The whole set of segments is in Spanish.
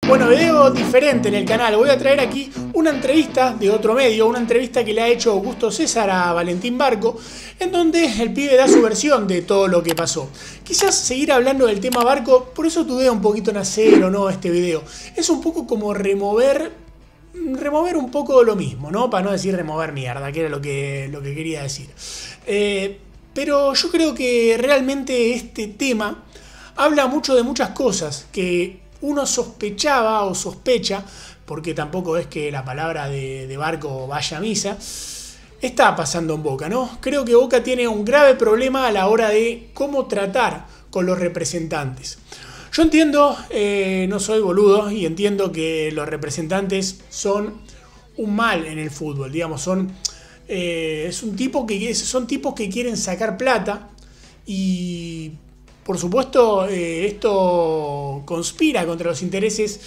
Bueno, video diferente en el canal. Voy a traer aquí una entrevista de otro medio, una entrevista que le ha hecho Augusto César a Valentín Barco, en donde el pibe da su versión de todo lo que pasó. Quizás seguir hablando del tema Barco, por eso dudé un poquito en hacer o no este video. Es un poco como remover un poco lo mismo, ¿no? Para no decir remover mierda, que era lo que quería decir. Pero yo creo que realmente este tema habla mucho de muchas cosas que uno sospechaba o sospecha, porque tampoco es que la palabra de Barco vaya a misa, está pasando en Boca, ¿no? Creo que Boca tiene un grave problema a la hora de cómo tratar con los representantes. Yo entiendo, no soy boludo, y entiendo que los representantes son un mal en el fútbol, digamos, son tipos que quieren sacar plata y por supuesto esto conspira contra los intereses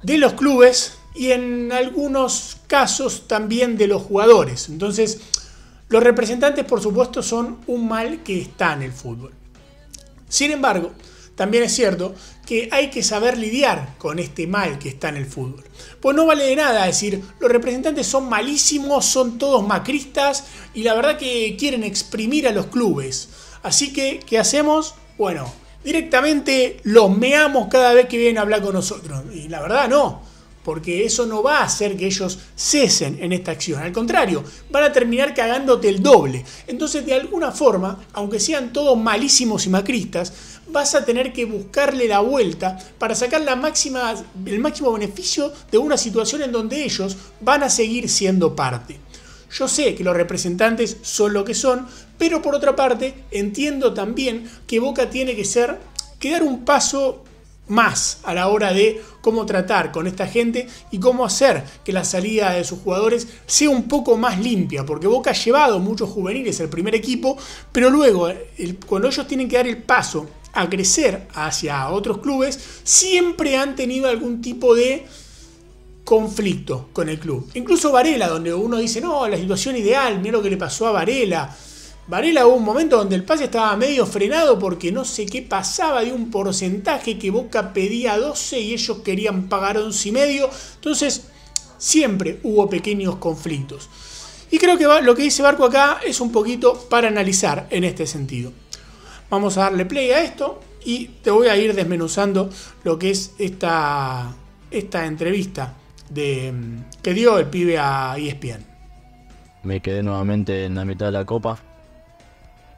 de los clubes y en algunos casos también de los jugadores. Entonces los representantes por supuesto son un mal que está en el fútbol. Sin embargo, también es cierto que hay que saber lidiar con este mal que está en el fútbol. Pues no vale de nada decir, los representantes son malísimos, son todos macristas y la verdad que quieren exprimir a los clubes. Así que, ¿qué hacemos? Bueno, directamente los meamos cada vez que vienen a hablar con nosotros. Y la verdad no, porque eso no va a hacer que ellos cesen en esta acción. Al contrario, van a terminar cagándote el doble. Entonces, de alguna forma, aunque sean todos malísimos y macristas, vas a tener que buscarle la vuelta para sacar el máximo beneficio de una situación en donde ellos van a seguir siendo parte. Yo sé que los representantes son lo que son, pero por otra parte entiendo también que Boca tiene que dar un paso más a la hora de cómo tratar con esta gente y cómo hacer que la salida de sus jugadores sea un poco más limpia, porque Boca ha llevado muchos juveniles al primer equipo, pero luego cuando ellos tienen que dar el paso a crecer hacia otros clubes, siempre han tenido algún tipo de conflicto con el club. Incluso Varela, donde uno dice, no, la situación ideal, mira lo que le pasó a Varela. Varela hubo un momento donde el pase estaba medio frenado porque no sé qué pasaba de un porcentaje que Boca pedía 12 y ellos querían pagar 11,5. Entonces, siempre hubo pequeños conflictos. Y creo que lo que dice Barco acá es un poquito para analizar en este sentido. Vamos a darle play a esto y te voy a ir desmenuzando lo que es esta entrevista que dio el pibe a ESPN. Me quedé nuevamente en la mitad de la copa,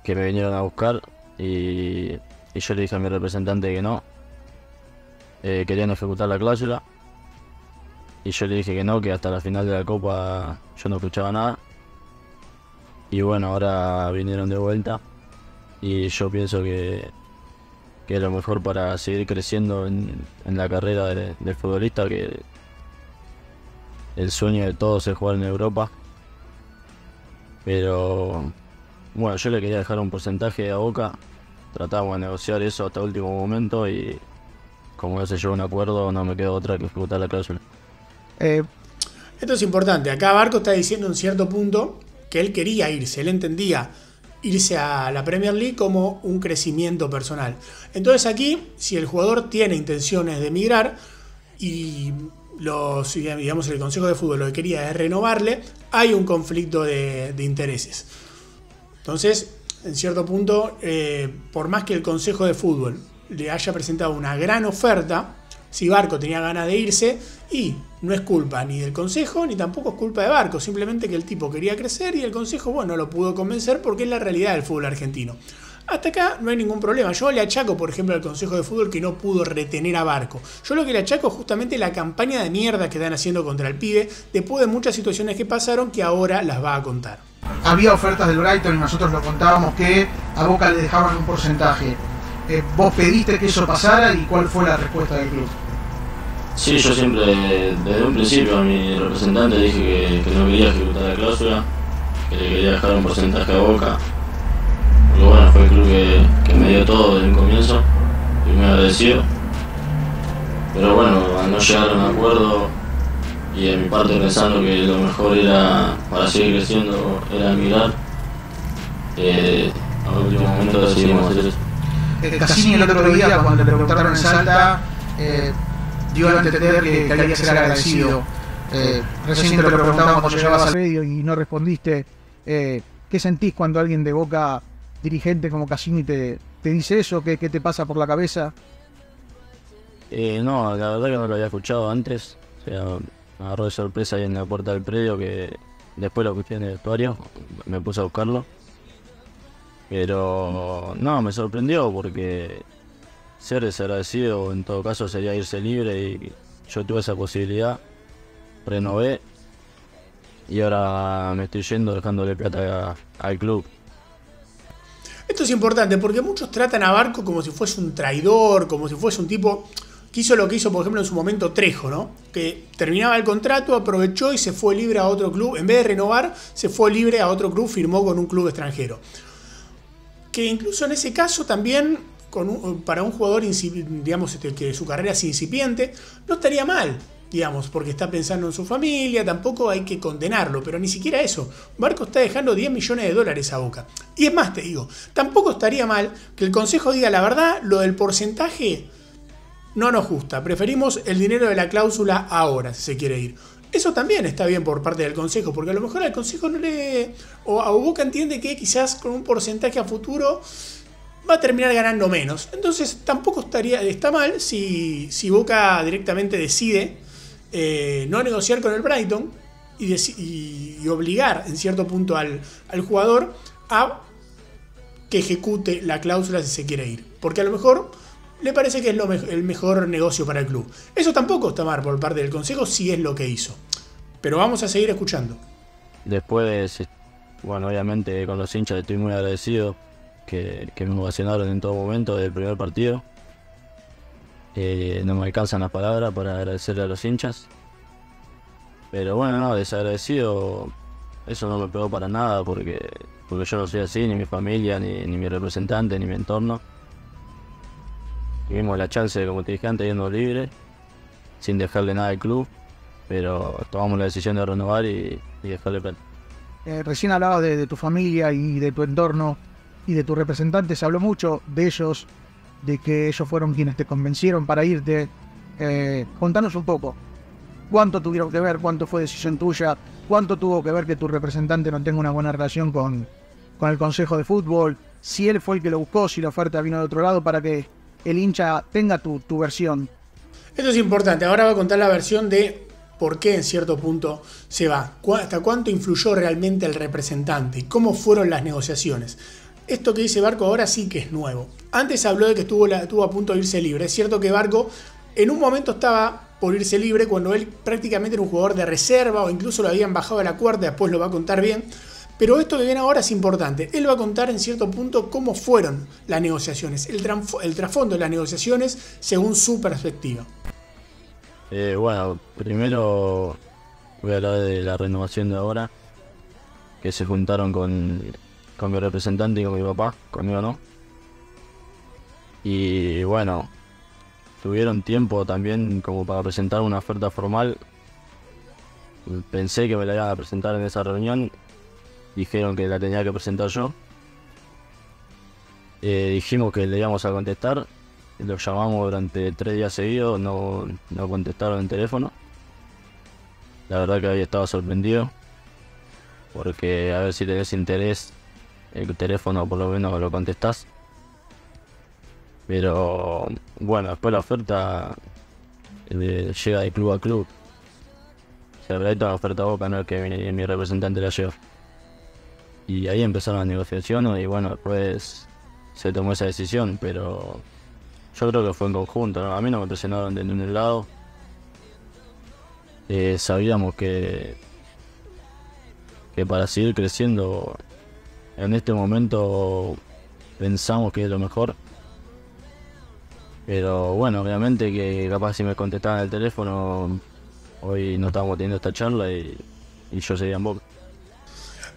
que me vinieron a buscar y yo le dije a mi representante que no, querían ejecutar la cláusula y yo le dije que no, que hasta la final de la copa yo no escuchaba nada. Y bueno, ahora vinieron de vuelta y yo pienso que es lo mejor para seguir creciendo en la carrera del futbolista, que el sueño de todos es jugar en Europa. Pero bueno, yo le quería dejar un porcentaje a Boca, tratamos de negociar eso hasta el último momento y como ya se llegó a un acuerdo, no me quedó otra que ejecutar la cláusula. Esto es importante, acá Barco está diciendo en cierto punto que él quería irse, él entendía irse a la Premier League como un crecimiento personal. Entonces aquí, si el jugador tiene intenciones de emigrar y digamos el Consejo de Fútbol lo que quería es renovarle, hay un conflicto de intereses. Entonces, en cierto punto, por más que el Consejo de Fútbol le haya presentado una gran oferta, si Barco tenía ganas de irse, y no es culpa ni del Consejo, ni tampoco es culpa de Barco, simplemente que el tipo quería crecer y el Consejo, bueno, no lo pudo convencer porque es la realidad del fútbol argentino. Hasta acá no hay ningún problema. Yo le achaco, por ejemplo, al Consejo de Fútbol que no pudo retener a Barco. Yo lo que le achaco es justamente la campaña de mierda que están haciendo contra el pibe, después de muchas situaciones que pasaron que ahora las va a contar. Había ofertas del Brighton y nosotros lo contábamos que a Boca le dejaban un porcentaje. ¿Vos pediste que eso pasara y cuál fue la respuesta del club? Sí, yo siempre, desde un principio a mi representante dije que no quería ejecutar la cláusula, que le quería dejar un porcentaje a Boca. Porque bueno, fue el club que me dio todo desde un comienzo y me agradeció. Pero bueno, al no llegar a un acuerdo y de mi parte pensando que lo mejor era para seguir creciendo era emigrar, a último momento decidimos hacer eso. Cassini el otro día cuando le preguntaron en Salta dio a entender que había que ser agradecido. Recién te lo preguntábamos cuando llegabas al medio y no respondiste. ¿Qué sentís cuando alguien de Boca, dirigente como Cassini, te dice eso? ¿Qué te pasa por la cabeza? No, la verdad que no lo había escuchado antes. O sea, me agarró de sorpresa ahí en la puerta del predio, que después lo escuché en el vestuario, me puse a buscarlo. Pero no, me sorprendió porque ser desagradecido en todo caso sería irse libre, y yo tuve esa posibilidad, renové y ahora me estoy yendo dejándole plata al club. Esto es importante porque muchos tratan a Barco como si fuese un traidor, como si fuese un tipo que hizo lo que hizo, por ejemplo, en su momento Trejo, ¿no? Que terminaba el contrato, aprovechó y se fue libre a otro club. En vez de renovar, se fue libre a otro club, firmó con un club extranjero. Que incluso en ese caso también, para un jugador, digamos, que su carrera es incipiente, no estaría mal, digamos, porque está pensando en su familia, tampoco hay que condenarlo, pero ni siquiera eso. Barco está dejando 10 millones de dólares a Boca. Y es más, te digo, tampoco estaría mal que el consejo diga la verdad, lo del porcentaje no nos gusta, preferimos el dinero de la cláusula ahora, si se quiere ir. Eso también está bien por parte del consejo, porque a lo mejor al consejo no le... o a Boca entiende que quizás con un porcentaje a futuro va a terminar ganando menos. Entonces tampoco está mal si Boca directamente decide no negociar con el Brighton y obligar en cierto punto al jugador a que ejecute la cláusula si se quiere ir. Porque a lo mejor le parece que es el mejor negocio para el club. Eso tampoco está mal por parte del consejo si es lo que hizo. Pero vamos a seguir escuchando. Después, bueno, obviamente con los hinchas estoy muy agradecido que me ovacionaron en todo momento del primer partido. No me alcanzan las palabras para agradecerle a los hinchas. Pero bueno, no, desagradecido, eso no me pegó para nada porque yo no soy así, ni mi familia, ni mi representante, ni mi entorno. Tuvimos la chance, como te dije antes, yendo libre, sin dejarle nada al club, pero tomamos la decisión de renovar y dejarle plata. Recién hablabas de tu familia y de tu entorno y de tus representantes, se habló mucho de ellos, de que ellos fueron quienes te convencieron para irte. Contanos un poco, ¿cuánto tuvieron que ver? ¿Cuánto fue decisión tuya? ¿Cuánto tuvo que ver que tu representante no tenga una buena relación con el Consejo de Fútbol? Si él fue el que lo buscó, si la oferta vino de otro lado, para que el hincha tenga tu versión. Esto es importante. Ahora va a contar la versión de por qué en cierto punto se va. Hasta cuánto influyó realmente el representante y cómo fueron las negociaciones. Esto que dice Barco ahora sí que es nuevo. Antes habló de que estuvo a punto de irse libre. Es cierto que Barco en un momento estaba por irse libre cuando él prácticamente era un jugador de reserva o incluso lo habían bajado a la cuarta, después lo va a contar bien. Pero esto que viene ahora es importante. Él va a contar en cierto punto cómo fueron las negociaciones, el trasfondo de las negociaciones según su perspectiva. Bueno, primero voy a hablar de la renovación de ahora, que se juntaron con mi representante y con mi papá, conmigo no. Y bueno, tuvieron tiempo también como para presentar una oferta formal. Pensé que me la iban a presentar en esa reunión. Dijeron que la tenía que presentar yo. Dijimos que le íbamos a contestar. Los llamamos durante 3 días seguidos, no contestaron el teléfono. La verdad que había estado sorprendido. Porque a ver si tenés interés, el teléfono por lo menos lo contestás. Pero bueno, después la oferta llega de club a club. O sea, la oferta a Boca, no es que mi representante la lleva. Y ahí empezaron las negociaciones y bueno, después se tomó esa decisión, pero yo creo que fue en conjunto, ¿no? A mí no me presionaron de ningún lado. Sabíamos que para seguir creciendo en este momento pensamos que es lo mejor. Pero bueno, obviamente que capaz si me contestaban el teléfono, hoy no estábamos teniendo esta charla y yo seguía en Boca.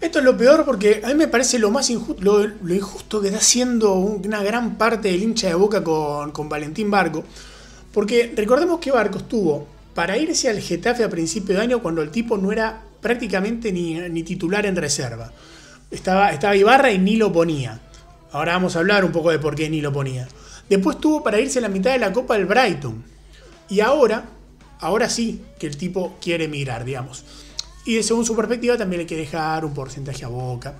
Esto es lo peor porque a mí me parece lo más injusto, lo injusto que está haciendo una gran parte del hincha de Boca con Valentín Barco. Porque recordemos que Barco estuvo para irse al Getafe a principio de año cuando el tipo no era prácticamente ni titular en reserva. Estaba Ibarra y ni lo ponía. Ahora vamos a hablar un poco de por qué ni lo ponía. Después tuvo para irse a la mitad de la Copa del Brighton. Y ahora sí que el tipo quiere emigrar, digamos. Y según su perspectiva también hay que dejar un porcentaje a Boca,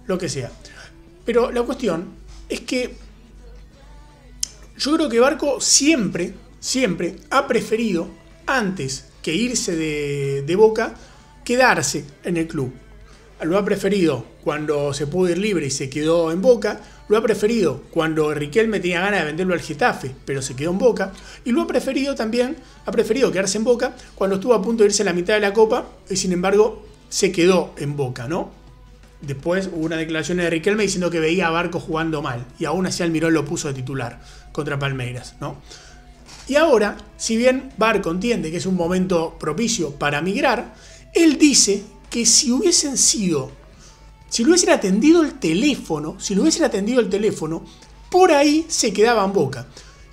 lo que sea. Pero la cuestión es que yo creo que Barco siempre ha preferido, antes que irse de Boca, quedarse en el club. Lo ha preferido cuando se pudo ir libre y se quedó en Boca. Lo ha preferido cuando Riquelme tenía ganas de venderlo al Getafe, pero se quedó en Boca. Y lo ha preferido quedarse en Boca cuando estuvo a punto de irse a la mitad de la Copa y sin embargo se quedó en Boca, ¿no? Después hubo una declaración de Riquelme diciendo que veía a Barco jugando mal y aún así Almirón lo puso de titular contra Palmeiras, ¿no? Y ahora, si bien Barco entiende que es un momento propicio para migrar, él dice que si lo hubiesen atendido el teléfono, por ahí se quedaba en Boca.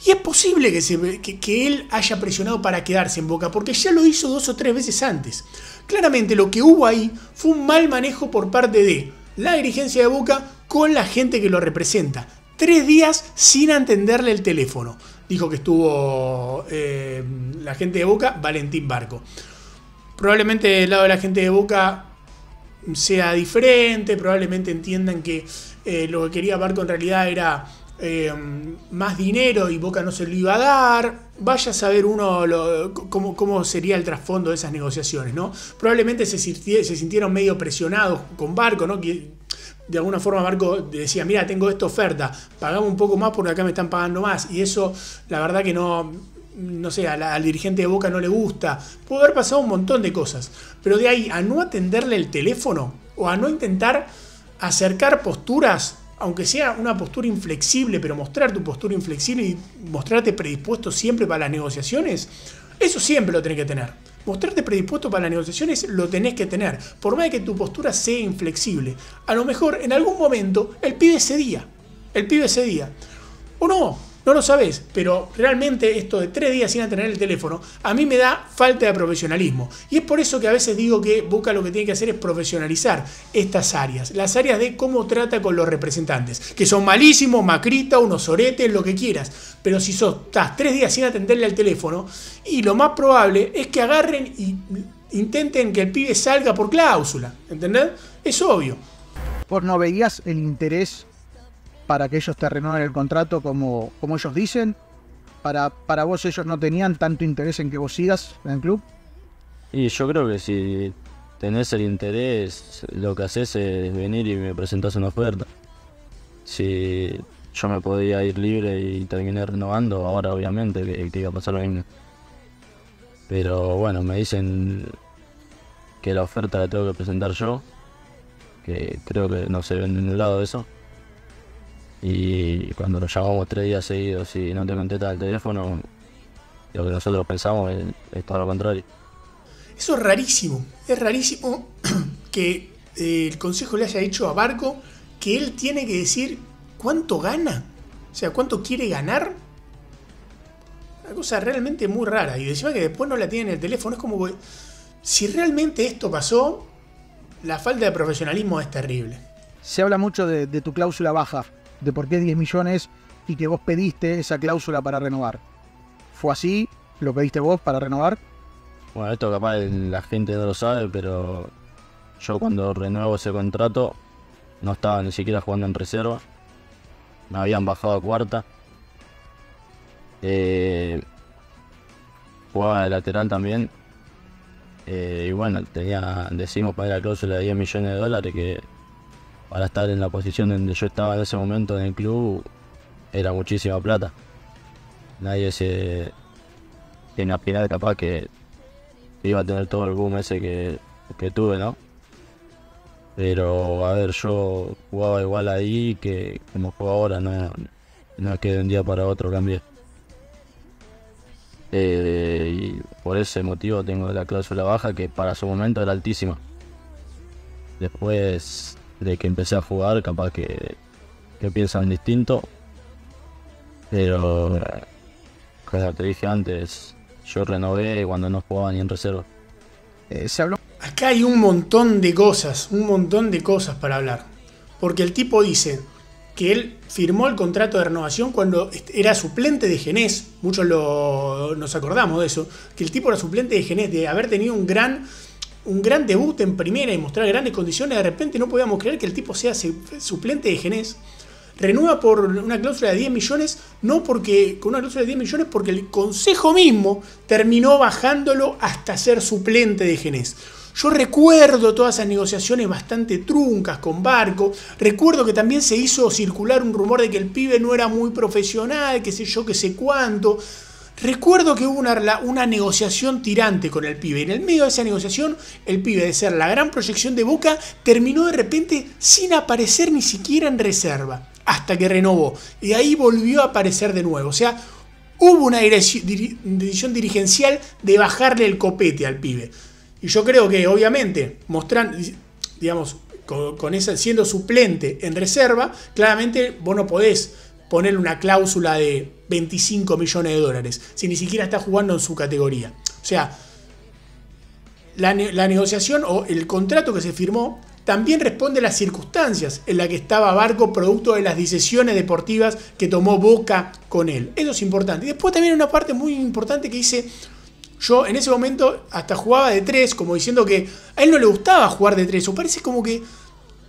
Y es posible que él haya presionado para quedarse en Boca, porque ya lo hizo 2 o 3 veces antes. Claramente lo que hubo ahí fue un mal manejo por parte de la dirigencia de Boca con la gente que lo representa. 3 días sin atenderle el teléfono. Dijo que estuvo la gente de Boca, Valentín Barco. Probablemente del lado de la gente de Boca sea diferente, probablemente entiendan que lo que quería Barco en realidad era más dinero y Boca no se lo iba a dar. Vaya a saber uno cómo sería el trasfondo de esas negociaciones, ¿no? Probablemente se sintieron medio presionados con Barco, ¿no? Que de alguna forma Barco decía, mira, tengo esta oferta, pagame un poco más porque acá me están pagando más. Y eso, la verdad que no sé, al dirigente de Boca no le gusta. Pudo haber pasado un montón de cosas. Pero de ahí a no atenderle el teléfono o a no intentar acercar posturas, aunque sea una postura inflexible, pero mostrar tu postura inflexible y mostrarte predispuesto siempre para las negociaciones, eso siempre lo tenés que tener. Mostrarte predispuesto para las negociaciones lo tenés que tener, por más de que tu postura sea inflexible. A lo mejor en algún momento el pibe cedía. O no lo sabés, pero realmente esto de 3 días sin tener el teléfono a mí me da falta de profesionalismo. Y es por eso que a veces digo que Boca lo que tiene que hacer es profesionalizar estas áreas. Las áreas de cómo trata con los representantes, que son malísimos, macristas, unos oretes, lo que quieras. Pero si estás 3 días sin atenderle al teléfono, y lo más probable es que agarren y intenten que el pibe salga por cláusula. ¿Entendés? Es obvio. ¿Vos no veías el interés para que ellos te renueven el contrato como ellos dicen? Para vos ellos no tenían tanto interés en que vos sigas en el club. Y yo creo que si tenés el interés, lo que haces es venir y me presentás una oferta. Si yo me podía ir libre y terminé renovando, ahora obviamente que iba a pasar lo mismo. Pero bueno, me dicen que la oferta la tengo que presentar yo, que creo que no se ve en ningún lado de eso. Y cuando nos llamamos 3 días seguidos y no te contesta el teléfono, lo que nosotros pensamos es todo lo contrario. Eso es rarísimo que el consejo le haya dicho a Barco que él tiene que decir cuánto gana, o sea, cuánto quiere ganar. Una cosa realmente muy rara, y encima que después no la tiene en el teléfono. Es como que si realmente esto pasó, la falta de profesionalismo es terrible. Se habla mucho de tu cláusula baja, de por qué 10 millones y que vos pediste esa cláusula para renovar. ¿Fue así? ¿Lo pediste vos para renovar? Bueno, esto capaz la gente no lo sabe, pero yo cuando renuevo ese contrato no estaba ni siquiera jugando en reserva. Me habían bajado a cuarta. Jugaba de lateral también. Y bueno, decimos para la cláusula de 10 millones de dólares, que para estar en la posición donde yo estaba en ese momento en el club era muchísima plata. Nadie se tiene imaginar capaz que iba a tener todo el boom ese que tuve, ¿no? Pero a ver, yo jugaba igual ahí que como juego ahora, no es que de un día para otro cambié. Y por ese motivo tengo la cláusula baja, que para su momento era altísima. Después de que empecé a jugar, capaz que piensan distinto. Pero como te dije antes, yo renové cuando no jugaba ni en reserva. Se habló. Acá hay un montón de cosas para hablar. Porque el tipo dice, que él firmó el contrato de renovación cuando era suplente de Genés. Muchos nos acordamos de eso, que el tipo era suplente de Genés, de haber tenido un gran debut en primera y mostrar grandes condiciones. De repente no podíamos creer que el tipo sea suplente de Genés. Renueva por una cláusula de 10 millones, con una cláusula de 10 millones porque el consejo mismo terminó bajándolo hasta ser suplente de Genés. Yo recuerdo todas esas negociaciones bastante truncas con Barco. Recuerdo que también se hizo circular un rumor de que el pibe no era muy profesional, qué sé yo, qué sé cuánto. Recuerdo que hubo una negociación tirante con el pibe. En el medio de esa negociación, el pibe, de ser la gran proyección de Boca, terminó de repente sin aparecer ni siquiera en reserva, hasta que renovó. Y ahí volvió a aparecer de nuevo. O sea, hubo una decisión dirigencial de bajarle el copete al pibe. Y yo creo que, obviamente, mostrando, digamos, siendo suplente en reserva, claramente vos no podés ponerle una cláusula de 25 millones de dólares si ni siquiera está jugando en su categoría. O sea, la negociación o el contrato que se firmó también responde a las circunstancias en las que estaba Barco, producto de las decisiones deportivas que tomó Boca con él. Eso es importante. Y después también hay una parte muy importante que dice: yo en ese momento hasta jugaba de 3, como diciendo que a él no le gustaba jugar de 3, o parece como que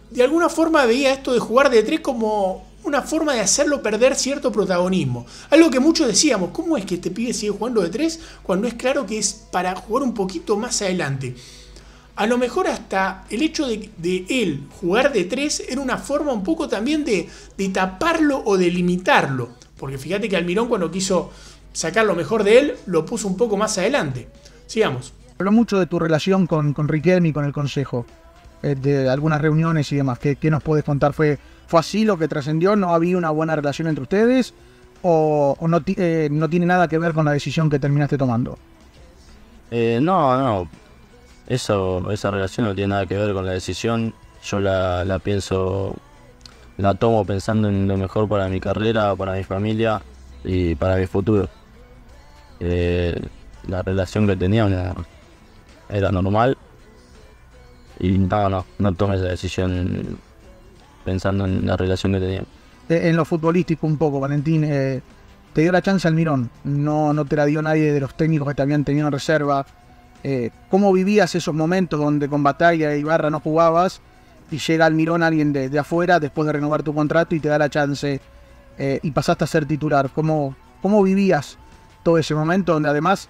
de alguna forma veía esto de jugar de 3 como una forma de hacerlo perder cierto protagonismo. Algo que muchos decíamos: ¿cómo es que este pibe sigue jugando de 3 cuando es claro que es para jugar un poquito más adelante? A lo mejor hasta el hecho de él jugar de 3 era una forma un poco también de taparlo o de limitarlo. Porque fíjate que Almirón, cuando quiso sacar lo mejor de él, lo puso un poco más adelante. Sigamos. Habló mucho de tu relación con Riquelme y con el consejo, de algunas reuniones y demás. ¿Qué nos podés contar? ¿Fue así lo que trascendió? ¿No había una buena relación entre ustedes? ¿O no tiene nada que ver con la decisión que terminaste tomando? No. Esa relación no tiene nada que ver con la decisión. Yo la tomo pensando en lo mejor para mi carrera, para mi familia y para mi futuro. La relación que tenía era normal y no tomé esa decisión pensando en la relación que tenía. En lo futbolístico un poco, Valentín, te dio la chance Almirón, no te la dio nadie de los técnicos que te habían tenido en reserva. ¿Cómo vivías esos momentos donde con Bataglia e Ibarra no jugabas y llega Almirón, alguien de afuera, después de renovar tu contrato y te da la chance y pasaste a ser titular? ¿Cómo vivías todo ese momento donde además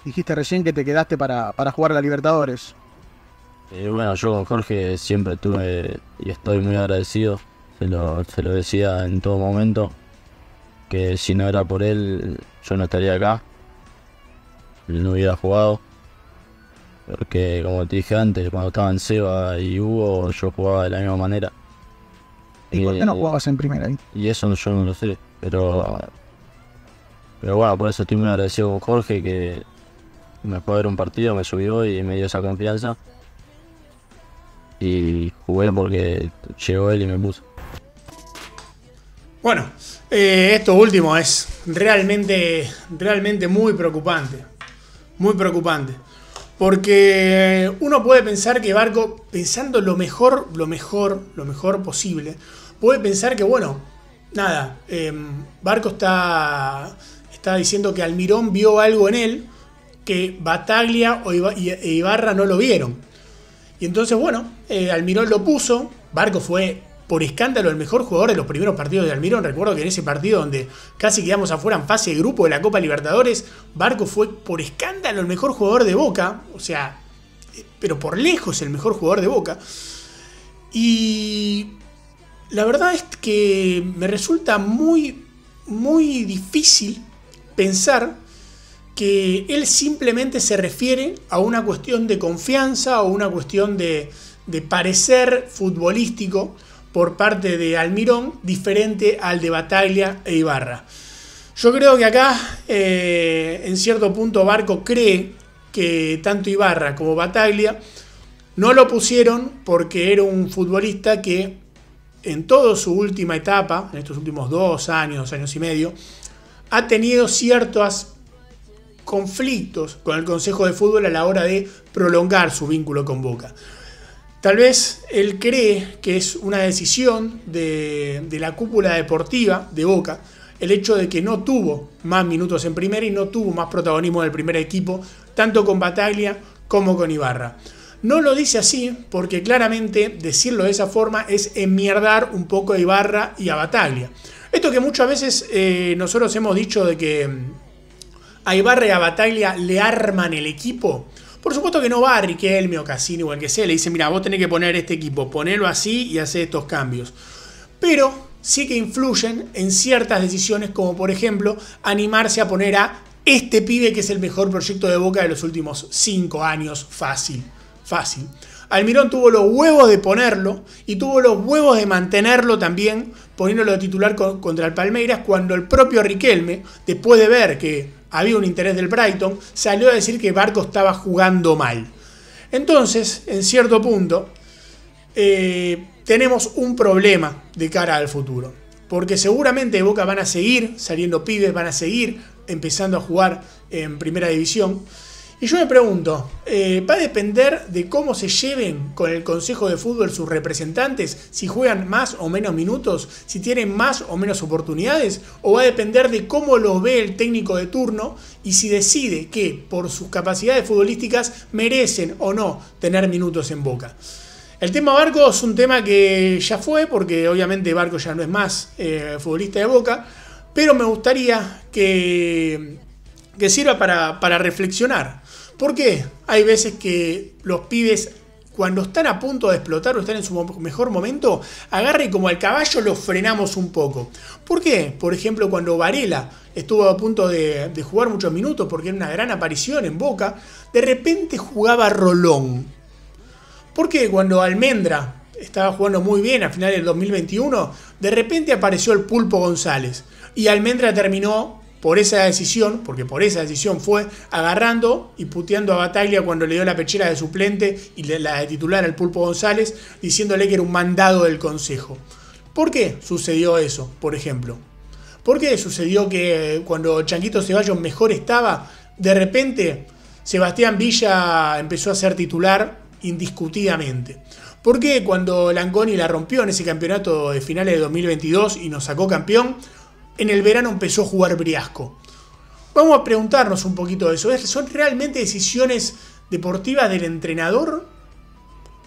dijiste recién que te quedaste para jugar a la Libertadores? Bueno, yo con Jorge siempre tuve y estoy muy agradecido. Se lo decía en todo momento, que si no era por él yo no estaría acá, no hubiera jugado. Porque como te dije antes, cuando estaban Seba y Hugo, yo jugaba de la misma manera. ¿Y por qué no jugabas en primera ahí? Y eso yo no lo sé, pero bueno, por eso estoy muy agradecido con Jorge, que me fue a ver un partido, me subió y me dio esa confianza. Y jugué porque llegó él y me puso. Bueno, esto último es realmente muy preocupante. Muy preocupante. Porque uno puede pensar que Barco, pensando lo mejor posible, puede pensar que, bueno, nada, Barco está diciendo que Almirón vio algo en él que Bataglia e Ibarra no lo vieron. Y entonces, bueno, Almirón lo puso. Barco fue, por escándalo, el mejor jugador de los primeros partidos de Almirón. Recuerdo que en ese partido donde casi quedamos afuera en fase de grupo de la Copa Libertadores, Barco fue, por escándalo, el mejor jugador de Boca. O sea, pero por lejos el mejor jugador de Boca. Y la verdad es que me resulta muy, muy difícil pensar que él simplemente se refiere a una cuestión de confianza o una cuestión de parecer futbolístico por parte de Almirón diferente al de Bataglia e Ibarra. Yo creo que acá, en cierto punto, Barco cree que tanto Ibarra como Bataglia no lo pusieron porque era un futbolista que en toda su última etapa, en estos últimos 2 años y medio, ha tenido ciertos conflictos con el Consejo de Fútbol a la hora de prolongar su vínculo con Boca. Tal vez él cree que es una decisión de la cúpula deportiva de Boca el hecho de que no tuvo más minutos en primera y no tuvo más protagonismo del primer equipo, tanto con Battaglia como con Ibarra. No lo dice así porque claramente decirlo de esa forma es enmierdar un poco a Ibarra y a Battaglia. Esto que muchas veces nosotros hemos dicho de que a Ibarra y a Battaglia le arman el equipo. Por supuesto que no va a Riquelme o Cassini o el que sea, le dice, mira, vos tenés que poner este equipo, ponelo así y hacer estos cambios. Pero sí que influyen en ciertas decisiones, como por ejemplo animarse a poner a este pibe que es el mejor proyecto de Boca de los últimos 5 años, fácil. Almirón tuvo los huevos de ponerlo y tuvo los huevos de mantenerlo también, poniéndolo de titular contra el Palmeiras, cuando el propio Riquelme, después de ver que había un interés del Brighton, salió a decir que Barco estaba jugando mal. Entonces, en cierto punto, tenemos un problema de cara al futuro. Porque seguramente de Boca van a seguir saliendo pibes, van a seguir empezando a jugar en primera división. Y yo me pregunto, ¿va a depender de cómo se lleven con el Consejo de Fútbol sus representantes? Si juegan más o menos minutos, si tienen más o menos oportunidades, o va a depender de cómo los ve el técnico de turno y si decide que por sus capacidades futbolísticas merecen o no tener minutos en Boca. El tema Barco es un tema que ya fue, porque obviamente Barco ya no es más futbolista de Boca, pero me gustaría que sirva para reflexionar. ¿Por qué? Hay veces que los pibes, cuando están a punto de explotar o están en su mejor momento, agarra y como al caballo los frenamos un poco. ¿Por qué? Por ejemplo, cuando Varela estuvo a punto de jugar muchos minutos porque era una gran aparición en Boca, de repente jugaba Rolón. ¿Por qué? Cuando Almendra estaba jugando muy bien a finales del 2021, de repente apareció el Pulpo González y Almendra terminó por esa decisión, porque por esa decisión fue agarrando y puteando a Battaglia cuando le dio la pechera de suplente y la de titular al Pulpo González, diciéndole que era un mandado del Consejo. ¿Por qué sucedió eso, por ejemplo? ¿Por qué sucedió que cuando Changuito Ceballos mejor estaba, de repente Sebastián Villa empezó a ser titular indiscutidamente? ¿Por qué cuando Langoni la rompió en ese campeonato de finales de 2022 y nos sacó campeón, en el verano empezó a jugar Briasco? Vamos a preguntarnos un poquito de eso. ¿Son realmente decisiones deportivas del entrenador?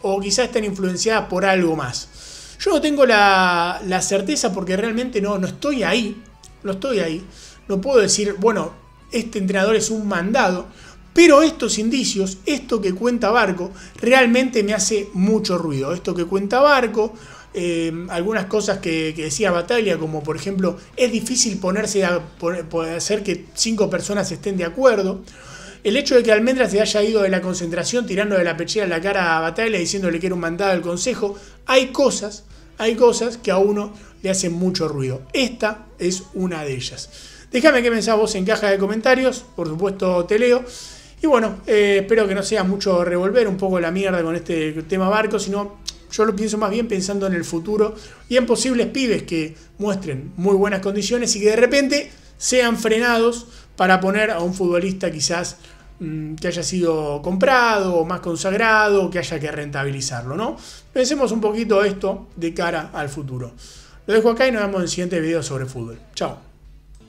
¿O quizás están influenciadas por algo más? Yo no tengo la certeza porque realmente no estoy ahí. No estoy ahí. No puedo decir, bueno, este entrenador es un mandado. Pero estos indicios, esto que cuenta Barco, realmente me hace mucho ruido. Esto que cuenta Barco, algunas cosas que decía Battaglia, como por ejemplo, es difícil ponerse a hacer que 5 personas estén de acuerdo. El hecho de que Almendra se haya ido de la concentración tirando de la pechera en la cara a Battaglia diciéndole que era un mandado del Consejo, hay cosas que a uno le hacen mucho ruido. Esta es una de ellas. Déjame qué pensás vos en caja de comentarios, por supuesto te leo. Y bueno, espero que no sea mucho revolver un poco la mierda con este tema Barco, sino yo lo pienso más bien pensando en el futuro y en posibles pibes que muestren muy buenas condiciones y que de repente sean frenados para poner a un futbolista quizás que haya sido comprado o más consagrado o que haya que rentabilizarlo, ¿no? Pensemos un poquito esto de cara al futuro. Lo dejo acá y nos vemos en el siguiente video sobre fútbol. Chao.